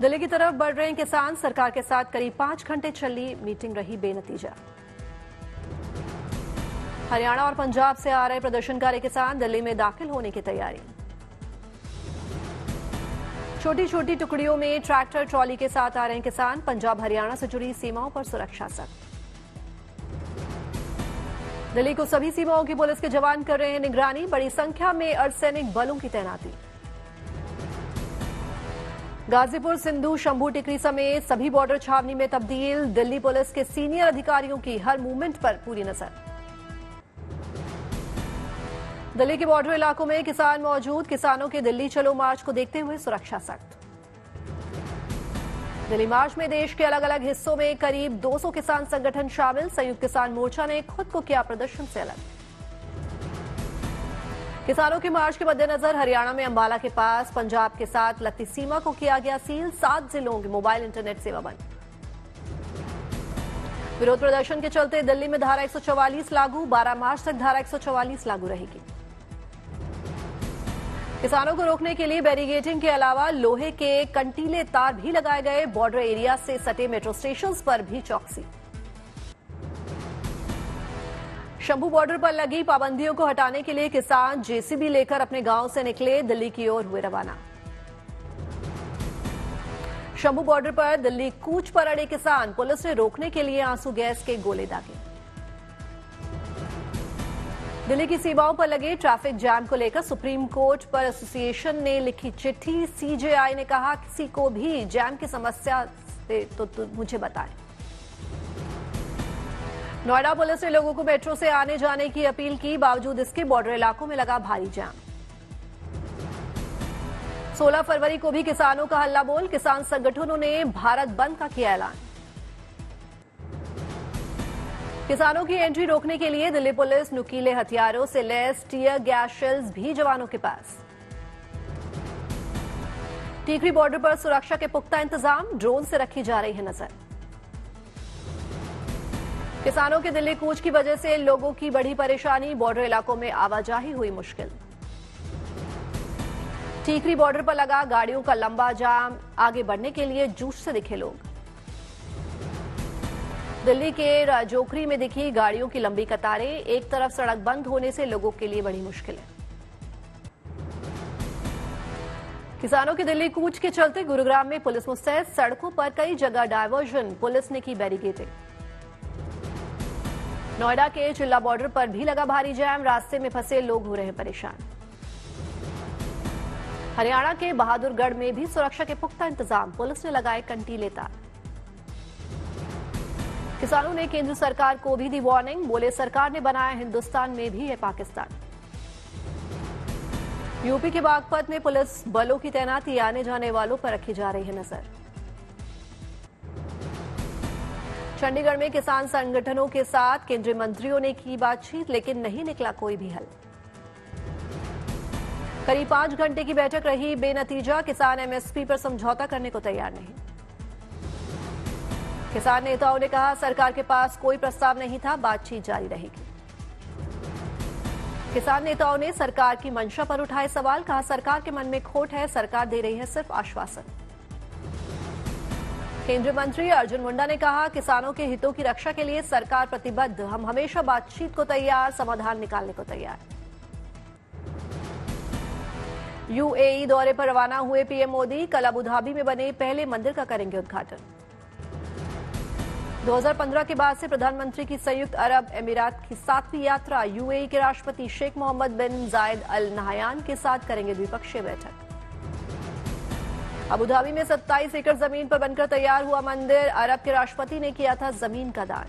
दिल्ली की तरफ बढ़ रहे हैं किसान। सरकार के साथ करीब 5 घंटे चली मीटिंग रही बेनतीजा। हरियाणा और पंजाब से आ रहे प्रदर्शनकारी किसान दिल्ली में दाखिल होने की तैयारी। छोटी छोटी टुकड़ियों में ट्रैक्टर ट्रॉली के साथ आ रहे हैं किसान। पंजाब हरियाणा से जुड़ी सीमाओं पर सुरक्षा सख्त। दिल्ली को सभी सीमाओं की पुलिस के जवान कर रहे हैं निगरानी। बड़ी संख्या में अर्धसैनिक बलों की तैनाती। गाजीपुर, सिंधु, शंभू टिकरी समेत सभी बॉर्डर छावनी में तब्दील। दिल्ली पुलिस के सीनियर अधिकारियों की हर मूवमेंट पर पूरी नजर। दिल्ली के बॉर्डर इलाकों में किसान मौजूद। किसानों के दिल्ली चलो मार्च को देखते हुए सुरक्षा सख्त। दिल्ली मार्च में देश के अलग अलग हिस्सों में करीब 200 किसान संगठन शामिल। संयुक्त किसान मोर्चा ने खुद को किया प्रदर्शन से अलग। किसानों के मार्च के मद्देनजर हरियाणा में अंबाला के पास पंजाब के साथ लगती सीमा को किया गया सील। 7 जिलों की मोबाइल इंटरनेट सेवा बंद। विरोध प्रदर्शन के चलते दिल्ली में धारा 144 लागू। 12 मार्च तक धारा 144 लागू रहेगी। किसानों को रोकने के लिए बैरिकेडिंग के अलावा लोहे के कंटीले तार भी लगाए गए। बॉर्डर एरिया से सटे मेट्रो स्टेशंस पर भी चौकसी। शंभू बॉर्डर पर लगी पाबंदियों को हटाने के लिए किसान जेसीबी लेकर अपने गांव से निकले। दिल्ली की ओर हुए रवाना। शंभू बॉर्डर पर दिल्ली कूच पर अड़े किसान। पुलिस ने रोकने के लिए आंसू गैस के गोले दागे। दिल्ली की सीमाओं पर लगे ट्रैफिक जैम को लेकर सुप्रीम कोर्ट पर एसोसिएशन ने लिखी चिट्ठी। सीजेआई ने कहा किसी को भी जैम की समस्या से तो मुझे बताएं। नोएडा पुलिस ने लोगों को मेट्रो से आने जाने की अपील की। बावजूद इसके बॉर्डर इलाकों में लगा भारी जैम। 16 फरवरी को भी किसानों का हल्ला बोल। किसान संगठनों ने भारत बंद का किया ऐलान। किसानों की एंट्री रोकने के लिए दिल्ली पुलिस नुकीले हथियारों से लैस टीयर गैस शेल्स भी जवानों के पास। टीकरी बॉर्डर पर सुरक्षा के पुख्ता इंतजाम। ड्रोन से रखी जा रही है नजर। किसानों के दिल्ली कूच की वजह से लोगों की बढ़ी परेशानी। बॉर्डर इलाकों में आवाजाही हुई मुश्किल। टीकरी बॉर्डर पर लगा गाड़ियों का लंबा जाम। आगे बढ़ने के लिए जूझ से दिखे लोग। दिल्ली के राजौखरी में दिखी गाड़ियों की लंबी कतारें। एक तरफ सड़क बंद होने से लोगों के लिए बड़ी मुश्किल है। किसानों के दिल्ली कूच के चलते गुरुग्राम में पुलिस मुस्तैद। सड़कों पर कई जगह डायवर्जन। पुलिस ने की बैरिकेडिंग। नोएडा के चिल्ला बॉर्डर पर भी लगा भारी जैम। रास्ते में फंसे लोग हो रहे परेशान। हरियाणा के बहादुरगढ़ में भी सुरक्षा के पुख्ता इंतजाम। पुलिस ने लगाए कंटीले तार। किसानों ने केंद्र सरकार को भी दी वार्निंग। बोले सरकार ने बनाया हिंदुस्तान में भी है पाकिस्तान। यूपी के बागपत में पुलिस बलों की तैनाती। आने जाने वालों पर रखी जा रही है नजर। चंडीगढ़ में किसान संगठनों के साथ केंद्रीय मंत्रियों ने की बातचीत, लेकिन नहीं निकला कोई भी हल। करीब 5 घंटे की बैठक रही बेनतीजा। किसान एमएसपी पर समझौता करने को तैयार नहीं। किसान नेताओं ने कहा सरकार के पास कोई प्रस्ताव नहीं था। बातचीत जारी रहेगी। किसान नेताओं ने सरकार की मंशा पर उठाए सवाल। कहा सरकार के मन में खोट है। सरकार दे रही है सिर्फ आश्वासन। केंद्रीय मंत्री अर्जुन मुंडा ने कहा किसानों के हितों की रक्षा के लिए सरकार प्रतिबद्ध। हम हमेशा बातचीत को तैयार, समाधान निकालने को तैयार। यूएई दौरे पर रवाना हुए पीएम मोदी। कल अबू धाबी में बने पहले मंदिर का करेंगे उद्घाटन। 2015 के बाद से प्रधानमंत्री की संयुक्त अरब अमीरात की 7वीं यात्रा। यूएई के राष्ट्रपति शेख मोहम्मद बिन जायद अल नहयान के साथ करेंगे द्विपक्षीय बैठक। अबू धाबी में 27 एकड़ जमीन पर बनकर तैयार हुआ मंदिर। अरब के राष्ट्रपति ने किया था जमीन का दान।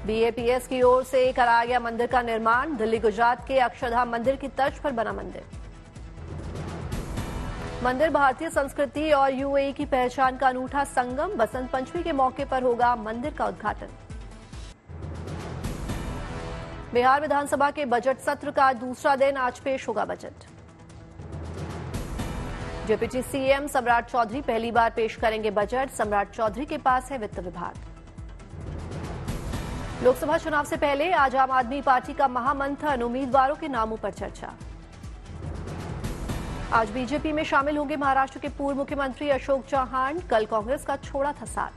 बीएपीएस की ओर से कराया गया मंदिर का निर्माण। दिल्ली गुजरात के अक्षरधाम मंदिर की तर्ज पर बना मंदिर। मंदिर भारतीय संस्कृति और यूएई की पहचान का अनूठा संगम। बसंत पंचमी के मौके पर होगा मंदिर का उद्घाटन। बिहार विधानसभा के बजट सत्र का दूसरा दिन। आज पेश होगा बजट। डिप्टी सीएम सम्राट चौधरी पहली बार पेश करेंगे बजट। सम्राट चौधरी के पास है वित्त विभाग। लोकसभा चुनाव से पहले आज आम आदमी पार्टी का महामंथन। उम्मीदवारों के नामों पर चर्चा। आज बीजेपी में शामिल होंगे महाराष्ट्र के पूर्व मुख्यमंत्री अशोक चौहान। कल कांग्रेस का छोड़ा था साथ।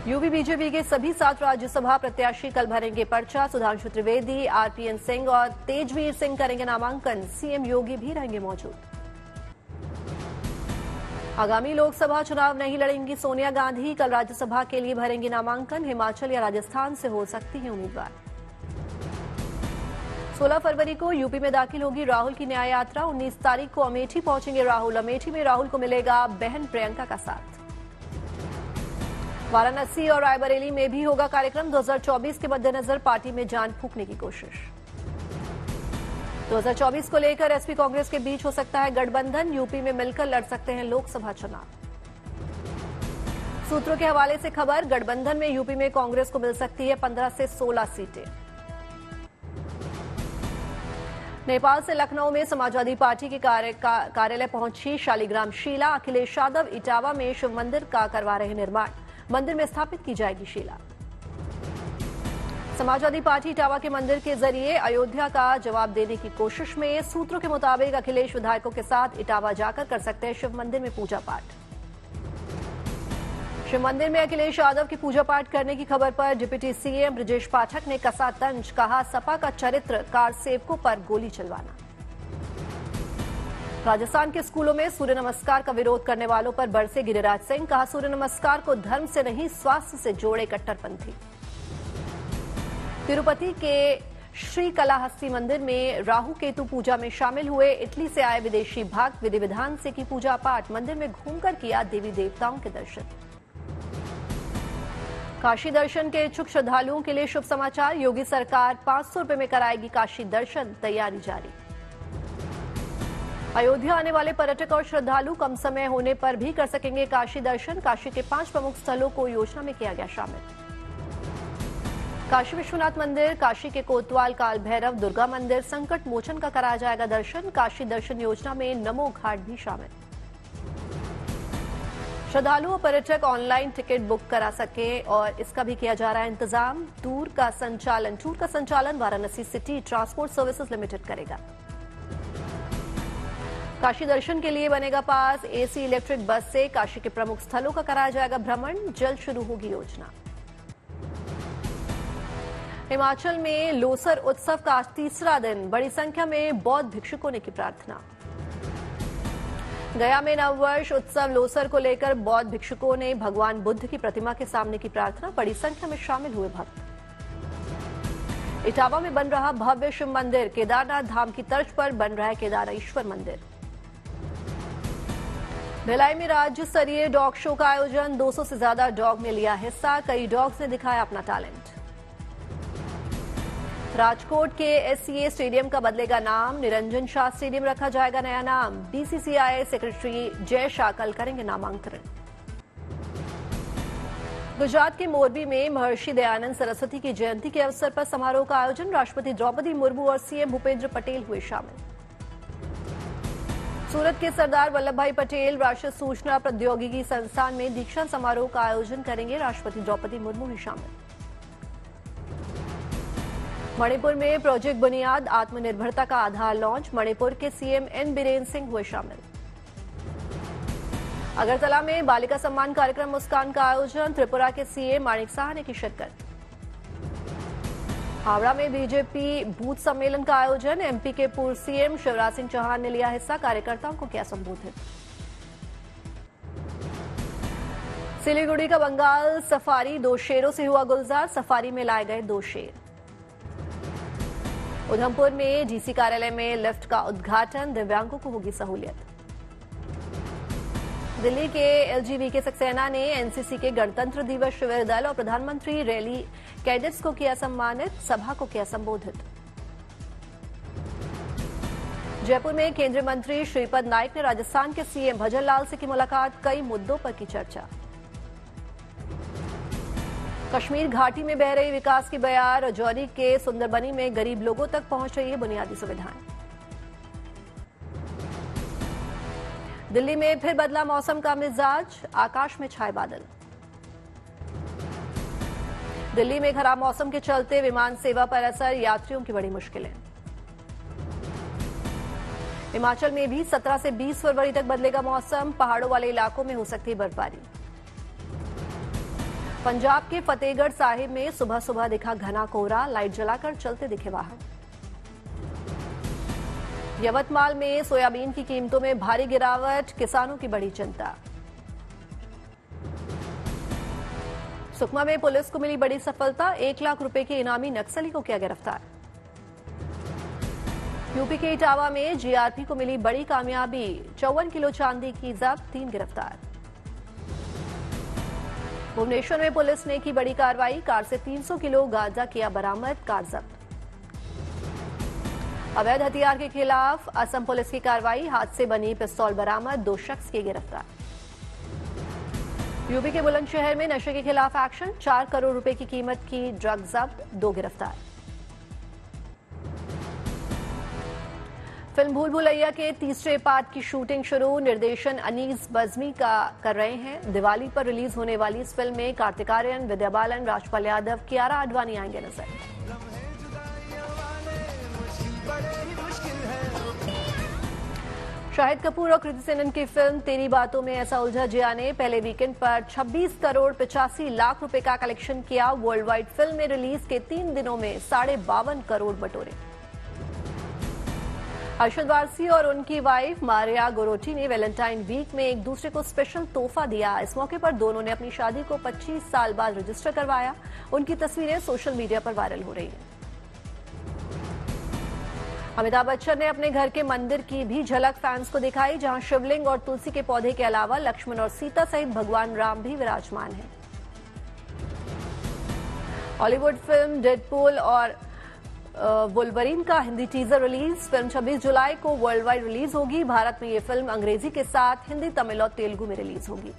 यूपी बीजेपी के सभी 7 राज्यसभा प्रत्याशी कल भरेंगे पर्चा। सुधांशु त्रिवेदी, आरपीएन सिंह और तेजवीर सिंह करेंगे नामांकन। सीएम योगी भी रहेंगे मौजूद। आगामी लोकसभा चुनाव नहीं लड़ेंगी सोनिया गांधी। कल राज्यसभा के लिए भरेंगी नामांकन। हिमाचल या राजस्थान से हो सकती हैं उम्मीदवार। 16 फरवरी को यूपी में दाखिल होगी राहुल की न्याय यात्रा। 19 तारीख को अमेठी पहुंचेंगे राहुल। अमेठी में राहुल को मिलेगा बहन प्रियंका का साथ। वाराणसी और रायबरेली में भी होगा कार्यक्रम। 2024 के मद्देनजर पार्टी में जान फूंकने की कोशिश। 2024 को लेकर एसपी कांग्रेस के बीच हो सकता है गठबंधन। यूपी में मिलकर लड़ सकते हैं लोकसभा चुनाव। सूत्रों के हवाले से खबर, गठबंधन में यूपी में कांग्रेस को मिल सकती है 15 से 16 सीटें। नेपाल से लखनऊ में समाजवादी पार्टी के कार्यालय पहुंची शालिग्राम शीला। अखिलेश यादव इटावा में शिव मंदिर का करवा रहे निर्माण। मंदिर में स्थापित की जाएगी शीला। समाजवादी पार्टी इटावा के मंदिर के जरिए अयोध्या का जवाब देने की कोशिश में। सूत्रों के मुताबिक अखिलेश विधायकों के साथ इटावा जाकर कर सकते हैं शिव मंदिर में पूजा पाठ। शिव मंदिर में अखिलेश यादव की पूजा पाठ करने की खबर पर डिप्टी सीएम ब्रजेश पाठक ने कसा तंज। कहा, सपा का चरित्र कार सेवकों पर गोली चलवाना। राजस्थान के स्कूलों में सूर्य नमस्कार का विरोध करने वालों पर बरसे गिरिराज सिंह। कहा, सूर्य नमस्कार को धर्म से नहीं स्वास्थ्य से जोड़े कट्टरपंथी। तिरुपति के श्रीकालाहस्ती मंदिर में राहु केतु पूजा में शामिल हुए इटली से आए विदेशी भक्त। विधि विधान से की पूजा पाठ। मंदिर में घूमकर किया देवी देवताओं के दर्शन। काशी दर्शन के इच्छुक श्रद्धालुओं के लिए शुभ समाचार। योगी सरकार 500 रुपए में कराएगी काशी दर्शन। तैयारी जारी। अयोध्या आने वाले पर्यटक और श्रद्धालु कम समय होने पर भी कर सकेंगे काशी दर्शन। काशी के 5 प्रमुख स्थलों को योजना में किया गया शामिल। काशी विश्वनाथ मंदिर, काशी के कोतवाल काल भैरव दुर्गा मंदिर, संकट मोचन का कराया जाएगा दर्शन। काशी दर्शन योजना में नमो घाट भी शामिल। श्रद्धालु और पर्यटक ऑनलाइन टिकट बुक करा सके और इसका भी किया जा रहा है इंतजाम। टूर का संचालन Varanasi city transport services limited करेगा। काशी दर्शन के लिए बनेगा पास। एसी इलेक्ट्रिक बस से काशी के प्रमुख स्थलों का कराया जाएगा भ्रमण। जल्द शुरू होगी योजना। हिमाचल में लोसर उत्सव का आज तीसरा दिन। बड़ी संख्या में बौद्ध भिक्षुकों ने की प्रार्थना। गया में नववर्ष उत्सव लोसर को लेकर बौद्ध भिक्षुकों ने भगवान बुद्ध की प्रतिमा के सामने की प्रार्थना। बड़ी संख्या में शामिल हुए भक्त। इटावा में बन रहा भव्य शिव मंदिर। केदारनाथ धाम की तर्ज पर बन रहा है केदारेश्वर मंदिर। भिलाई में राज्य स्तरीय डॉग शो का आयोजन। 200 से ज्यादा डॉग ने लिया हिस्सा। कई डॉग्स ने दिखाया अपना टैलेंट। राजकोट के एससीए स्टेडियम का बदलेगा नाम। निरंजन शाह स्टेडियम रखा जाएगा नया नाम। बीसीसीआई सेक्रेटरी जय शाह कल करेंगे नामांकन। गुजरात के मोरबी में महर्षि दयानंद सरस्वती की जयंती के अवसर पर समारोह का आयोजन। राष्ट्रपति द्रौपदी मुर्मू और सीएम भूपेंद्र पटेल हुए शामिल। सूरत के सरदार वल्लभ भाई पटेल राष्ट्रीय सूचना प्रौद्योगिकी संस्थान में दीक्षांत समारोह का आयोजन करेंगे। राष्ट्रपति द्रौपदी मुर्मू भी शामिल। मणिपुर में प्रोजेक्ट बुनियाद आत्मनिर्भरता का आधार लॉन्च। मणिपुर के सीएम एन बीरेन सिंह हुए शामिल। अगरतला में बालिका सम्मान कार्यक्रम मुस्कान का आयोजन। त्रिपुरा के सीएम माणिक साहा ने की शिरकत। हावड़ा में बीजेपी बूथ सम्मेलन का आयोजन। एमपी के पूर्व सीएम शिवराज सिंह चौहान ने लिया हिस्सा। कार्यकर्ताओं को किया संबोधित। सिलीगुड़ी का बंगाल सफारी 2 शेरों से हुआ गुलजार। सफारी में लाए गए 2 शेर। उधमपुर में डीसी कार्यालय में लिफ्ट का उद्घाटन। दिव्यांगों को होगी सहूलियत। दिल्ली के एलजीबीके सक्सेना ने एनसीसी के गणतंत्र दिवस शिविर दल और प्रधानमंत्री रैली कैडेट्स को किया सम्मानित। सभा को किया संबोधित। जयपुर में केंद्रीय मंत्री श्रीपद नाइक ने राजस्थान के सीएम भजनलाल से की मुलाकात। कई मुद्दों पर की चर्चा। कश्मीर घाटी में बह रही विकास की बयार। राजौरी के सुंदरबनी में गरीब लोगों तक पहुंच रही है बुनियादी सुविधाएं। दिल्ली में फिर बदला मौसम का मिजाज। आकाश में छाए बादल। दिल्ली में खराब मौसम के चलते विमान सेवा पर असर। यात्रियों की बड़ी मुश्किलें। हिमाचल में भी 17 से 20 फरवरी तक बदलेगा मौसम, पहाड़ों वाले इलाकों में हो सकती है बर्फबारी। पंजाब के फतेहगढ़ साहिब में सुबह सुबह दिखा घना कोहरा, लाइट जलाकर चलते दिखे वाहन। यवतमाल में सोयाबीन की कीमतों में भारी गिरावट, किसानों की बड़ी चिंता। सुकमा में पुलिस को मिली बड़ी सफलता, 1 लाख रुपए के इनामी नक्सली को किया गिरफ्तार। यूपी के इटावा में जीआरपी को मिली बड़ी कामयाबी, 54 किलो चांदी की जब्त, 3 गिरफ्तार। भुवनेश्वर में पुलिस ने की बड़ी कार्रवाई, कार से 300 किलो गांजा किया बरामद, कार जब्त। अवैध हथियार के खिलाफ असम पुलिस की कार्रवाई, हाथ से बनी पिस्तौल बरामद, 2 शख्स किए गिरफ्तार। यूपी के बुलंदशहर में नशे के खिलाफ एक्शन, 4 करोड़ रुपए की कीमत की ड्रग जब्त, 2 गिरफ्तार। फिल्म भूल भुलैया के तीसरे पार्ट की शूटिंग शुरू, निर्देशन अनीस बज़मी का कर रहे हैं। दिवाली पर रिलीज होने वाली इस फिल्म में कार्तिक आर्यन, विद्या बालन, राजपाल यादव, कियारा आडवाणी आएंगे नजर। शाहिद कपूर और कृति सेनन की फिल्म तेरी बातों में ऐसा उलझा जिया ने पहले वीकेंड पर 26 करोड़ 85 लाख रुपए का कलेक्शन किया। वर्ल्ड वाइड फिल्म में रिलीज के 3 दिनों में 52.5 करोड़ बटोरे। अरशद वारसी और उनकी वाइफ मारिया गोरोटी ने वैलेंटाइन वीक में एक दूसरे को स्पेशल तोहफा दिया। इस मौके पर दोनों ने अपनी शादी को 25 साल बाद रजिस्टर करवाया। उनकी तस्वीरें सोशल मीडिया पर वायरल हो रही हैं। अमिताभ बच्चन ने अपने घर के मंदिर की भी झलक फैंस को दिखाई, जहां शिवलिंग और तुलसी के पौधे के अलावा लक्ष्मण और सीता सहित भगवान राम भी विराजमान हैं। हॉलीवुड फिल्म डेडपूल और वुल्वरीन का हिंदी टीजर रिलीज, फिल्म 26 जुलाई को वर्ल्ड वाइड रिलीज होगी। भारत में ये फिल्म अंग्रेजी के साथ हिंदी, तमिल और तेलुगु में रिलीज होगी।